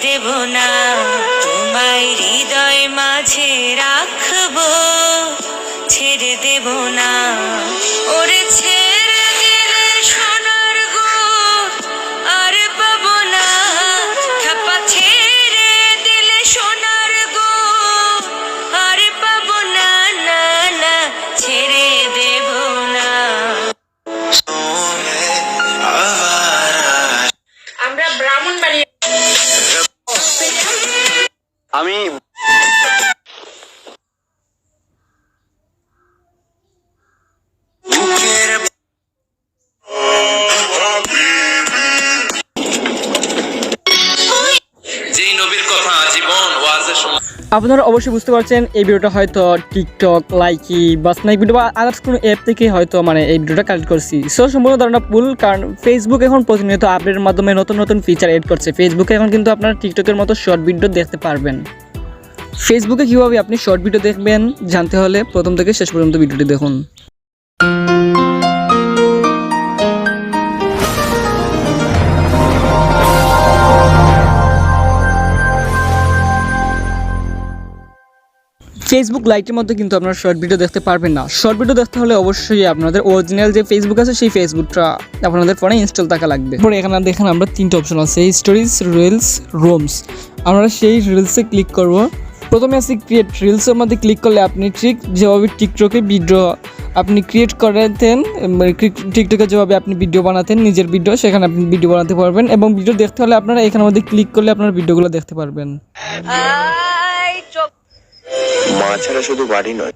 দেব না, তোমায় হৃদয় মাঝে রাখবো, ছেড়ে দেব না। ওরে ছেড়ে দিলে সোনার গো আর পাবো না, খাপা ছেড়ে দিলে সোনার গো আর পাবো না, না না ছেড়ে দেব না। আমরা ব্রাহ্মণবাড়ি আমি যেই নবীর কথা জীবন ওয়াজের সময়। আপনারা অবশ্যই বুঝতে পারছেন এই ভিডিওটা হয়তো টিকটক, লাইকি বা স্ন্যাক ভিডিও বা আদার্স কোনো অ্যাপ থেকে হয়তো এই ভিডিওটা কালেক্ট করছি। সো সম্পূর্ণ ধারণা ভুল, কারণ ফেসবুক এখন প্রতিনিয়ত আপডেটের মাধ্যমে নতুন নতুন ফিচার এড করছে। ফেসবুকে এখন কিন্তু আপনারা টিকটকের মতো শর্ট ভিডিও দেখতে পারবেন। ফেসবুকে কীভাবে আপনি শর্ট ভিডিও দেখবেন জানতে হলে প্রথম থেকে শেষ পর্যন্ত ভিডিওটি দেখুন। ফেসবুক লাইটের মধ্যে কিন্তু আপনারা শর্ট ভিডিও দেখতে পারবেন না। শর্ট ভিডিও দেখতে হলে অবশ্যই আপনাদের অরিজিনাল যে ফেসবুক আছে সেই ফেসবুকটা আপনাদের ফোনে ইনস্টল থাকা লাগবে। পরে এখানে দেখেন আমরা তিনটা অপশন আছে, স্টোরিজ, রিলস, রোমস। আমরা সেই রিলসে ক্লিক করব। প্রথমে আছে ক্রিয়েট। রিলসের মধ্যে ক্লিক করলে আপনি ঠিক যেভাবে টিকটকে ভিডিও আপনি ক্রিয়েট করেতেন, টিকটকে যেভাবে আপনি ভিডিও বানাতেন নিজের ভিডিও, সেখানে আপনি ভিডিও বানাতে পারবেন। এবং ভিডিও দেখতে হলে আপনারা এখানের মধ্যে ক্লিক করলে আপনার ভিডিওগুলো দেখতে পারবেন। মা ছাড়া শুধু বাড়ি নয়,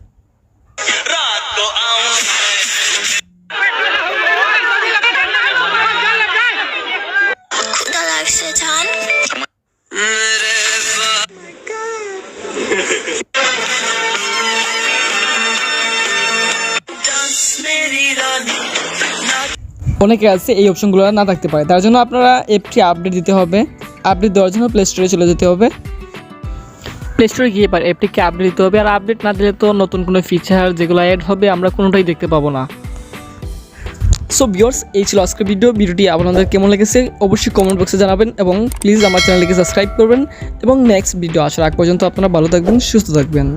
অনেকে আছে এই অপশনগুলো না থাকতে পারে, তার জন্য আপনারা অ্যাপটি আপডেট দিতে হবে। আপডেট দেওয়ার জন্য প্লে স্টোরে চলে যেতে হবে। প্লে স্টোরে গিয়ে এবার অ্যাপটিকে আপডেট দিতে হবে। আর আপডেট না দিলে তো নতুন কোনো ফিচার যেগুলো অ্যাড হবে আমরা কোনোটাই দেখতে পাবো না। সো ভিউয়ার্স, এই ছিল আজকের ভিডিওটি আপনাদের কেমন লেগেছে অবশ্যই কমেন্ট বক্সে জানাবেন এবং প্লিজ আমার চ্যানেলটিকে সাবস্ক্রাইব করবেন। এবং নেক্সট ভিডিও আসার আগ পর্যন্ত আপনারা ভালো থাকবেন, সুস্থ থাকবেন।